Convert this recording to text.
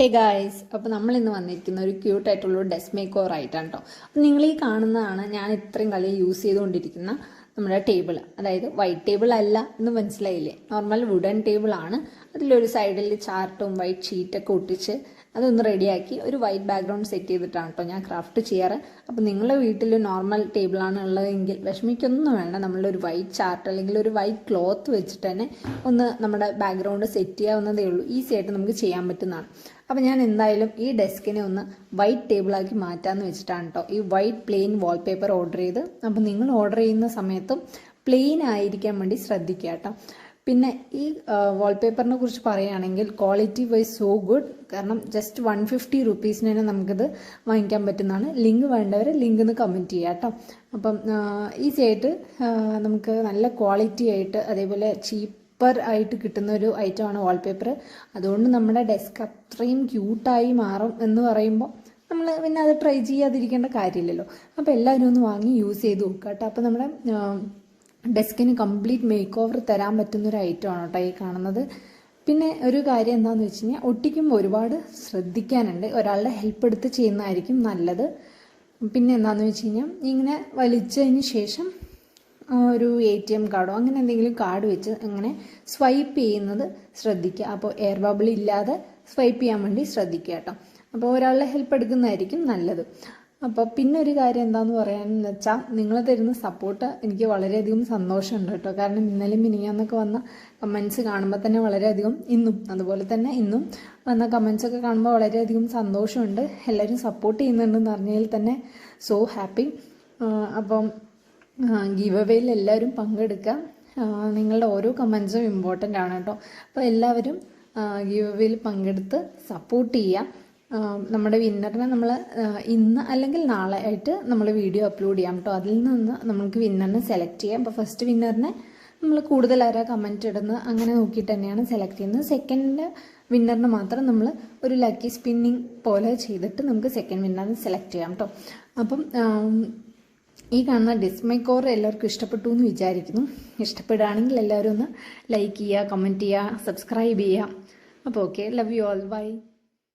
Hey guys, അപ്പോൾ നമ്മൾ ഇന്ന് വന്നിരിക്കുന്ന ഒരു ക്യൂട്ടായിട്ടുള്ള ഡെസ്ക് മേക്ക് ഓവർ ആയിട്ടാണ് കേട്ടോ. അപ്പോൾ നിങ്ങൾ ഈ കാണുന്നതാണ് ഞാൻ ഇത്രയും കാലം യൂസ് ചെയ്തുകൊണ്ടിരിക്കുന്ന നമ്മുടെ ടേബിൾ. അതായത് വൈറ്റ് ടേബിൾ അല്ല എന്ന് മനസ്സിലായില്ലേ, നോർമൽ വുഡൻ ടേബിൾ ആണ്. അതിലൊരു സൈഡിൽ ചാർട്ടും വൈറ്റ് ഷീറ്റൊക്കെ ഒട്ടിച്ച് അതൊന്ന് റെഡിയാക്കി ഒരു വൈറ്റ് ബാക്ക്ഗ്രൗണ്ട് സെറ്റ് ചെയ്തിട്ടാണ് കേട്ടോ ഞാൻ ക്രാഫ്റ്റ് ചെയ്യാറ്. അപ്പോൾ നിങ്ങളുടെ വീട്ടിൽ നോർമൽ ടേബിളാണ് ഉള്ളതെങ്കിൽ വിഷമിക്കൊന്നും വേണ്ട, നമ്മളൊരു വൈറ്റ് ചാർട്ട് അല്ലെങ്കിൽ ഒരു വൈറ്റ് ക്ലോത്ത് വെച്ചിട്ട് തന്നെ ഒന്ന് നമ്മുടെ ബാക്ക്ഗ്രൗണ്ട് സെറ്റ് ചെയ്യാവുന്നതേ ഉള്ളൂ. ഈസി ആയിട്ട് നമുക്ക് ചെയ്യാൻ പറ്റുന്നതാണ്. അപ്പോൾ ഞാൻ എന്തായാലും ഈ ഡെസ്കിനെ ഒന്ന് വൈറ്റ് ടേബിളാക്കി മാറ്റാമെന്ന് വെച്ചിട്ടാണ് കേട്ടോ ഈ വൈറ്റ് പ്ലെയിൻ വാൾപേപ്പർ ഓർഡർ ചെയ്ത്. അപ്പോൾ നിങ്ങൾ ഓർഡർ ചെയ്യുന്ന സമയത്തും പ്ലെയിൻ ആയിരിക്കാൻ വേണ്ടി ശ്രദ്ധിക്കുക കേട്ടോ. പിന്നെ ഈ വാൾപേപ്പറിനെ കുറിച്ച് പറയുകയാണെങ്കിൽ ക്വാളിറ്റി വൈസ് സോ ഗുഡ്. കാരണം ജസ്റ്റ് 150 റുപ്പീസിന് തന്നെ നമുക്കിത് വാങ്ങിക്കാൻ പറ്റുന്നതാണ്. ലിങ്ക് വേണ്ടവർ ലിങ്ക് ഒന്ന് കമൻറ്റ് ചെയ്യുക കേട്ടോ. അപ്പം ഈസി ആയിട്ട് നമുക്ക് നല്ല ക്വാളിറ്റി ആയിട്ട് അതേപോലെ ചീപ്പർ ആയിട്ട് കിട്ടുന്ന ഒരു ഐറ്റമാണ് വാൾപേപ്പർ. അതുകൊണ്ട് നമ്മുടെ ഡെസ്ക് അത്രയും ക്യൂട്ടായി മാറും എന്ന് പറയുമ്പോൾ നമ്മൾ പിന്നെ അത് ട്രൈ ചെയ്യാതിരിക്കേണ്ട കാര്യമില്ലല്ലോ. അപ്പോൾ എല്ലാവരും ഒന്ന് വാങ്ങി യൂസ് ചെയ്ത് നോക്കുക കേട്ടോ. അപ്പോൾ നമ്മുടെ ഡെസ്കിന് കംപ്ലീറ്റ് മേക്ക് ഓവർ തരാൻ പറ്റുന്നൊരു ഐറ്റമാണ് കേട്ടോ ഈ കാണുന്നത്. പിന്നെ ഒരു കാര്യം എന്താണെന്ന് വെച്ച് കഴിഞ്ഞാൽ ഒട്ടിക്കുമ്പോൾ ഒരുപാട് ശ്രദ്ധിക്കാനുണ്ട്. ഒരാളുടെ ഹെൽപ്പ് എടുത്ത് ചെയ്യുന്നതായിരിക്കും നല്ലത്. പിന്നെ എന്താണെന്ന് വെച്ച് കഴിഞ്ഞാൽ ഇങ്ങനെ വലിച്ചതിന് ശേഷം ഒരു ATM കാർഡോ അങ്ങനെ എന്തെങ്കിലും കാർഡ് വെച്ച് അങ്ങനെ സ്വൈപ്പ് ചെയ്യുന്നത് ശ്രദ്ധിക്കുക. അപ്പോൾ എയർ ബബിൾ ഇല്ലാതെ സ്വൈപ്പ് ചെയ്യാൻ വേണ്ടി ശ്രദ്ധിക്കുക കേട്ടോ. അപ്പോൾ ഒരാളുടെ ഹെൽപ്പ് എടുക്കുന്നതായിരിക്കും നല്ലത്. അപ്പോൾ പിന്നെ ഒരു കാര്യം എന്താണെന്ന് പറയാനെന്ന് വെച്ചാൽ നിങ്ങൾ തരുന്ന സപ്പോർട്ട് എനിക്ക് വളരെയധികം സന്തോഷമുണ്ട് കേട്ടോ. കാരണം ഇന്നലെയും മിനിഞ്ഞാന്നൊക്കെ വന്ന കമൻറ്റ്സ് കാണുമ്പോൾ തന്നെ വളരെയധികം അതുപോലെ തന്നെ ഇന്നും വന്ന കമൻറ്റ്സൊക്കെ കാണുമ്പോൾ വളരെയധികം സന്തോഷമുണ്ട്. എല്ലാവരും സപ്പോർട്ട് ചെയ്യുന്നുണ്ടെന്ന് പറഞ്ഞതിൽ തന്നെ സോ ഹാപ്പി. അപ്പം ഗീവ് അവേയിൽ എല്ലാവരും പങ്കെടുക്കുക. നിങ്ങളുടെ ഓരോ കമൻറ്റ്സും ഇമ്പോർട്ടൻ്റ് ആണ് കേട്ടോ. അപ്പോൾ എല്ലാവരും ഗീവ് അവേയിൽ പങ്കെടുത്ത് സപ്പോർട്ട് ചെയ്യുക. നമ്മുടെ വിന്നറിനെ നമ്മൾ ഇന്ന് അല്ലെങ്കിൽ നാളെ ആയിട്ട് നമ്മൾ വീഡിയോ അപ്ലോഡ് ചെയ്യാം കേട്ടോ. അതിൽ നിന്ന് നമുക്ക് വിന്നറിനെ സെലക്ട് ചെയ്യാം. അപ്പോൾ ഫസ്റ്റ് വിന്നറിനെ നമ്മൾ കൂടുതൽ ആരാ കമൻറ്റ് ഇടുന്നത് അങ്ങനെ നോക്കിയിട്ട് തന്നെയാണ് സെലക്ട് ചെയ്യുന്നത്. സെക്കൻഡ് വിന്നറിന് മാത്രം നമ്മൾ ഒരു ലക്കി സ്പിന്നിങ് പോലെ ചെയ്തിട്ട് നമുക്ക് സെക്കൻഡ് വിന്നറിനെ സെലക്ട് ചെയ്യാം കേട്ടോ. അപ്പം ഈ കാണുന്ന ഡെസ്ക് മേക്ക് ഓവർ എല്ലാവർക്കും ഇഷ്ടപ്പെട്ടു എന്ന് വിചാരിക്കുന്നു. ഇഷ്ടപ്പെടുകയാണെങ്കിൽ എല്ലാവരും ഒന്ന് ലൈക്ക് ചെയ്യുക, കമൻറ്റ് ചെയ്യുക, സബ്സ്ക്രൈബ് ചെയ്യുക. അപ്പോൾ okay, love you all, by.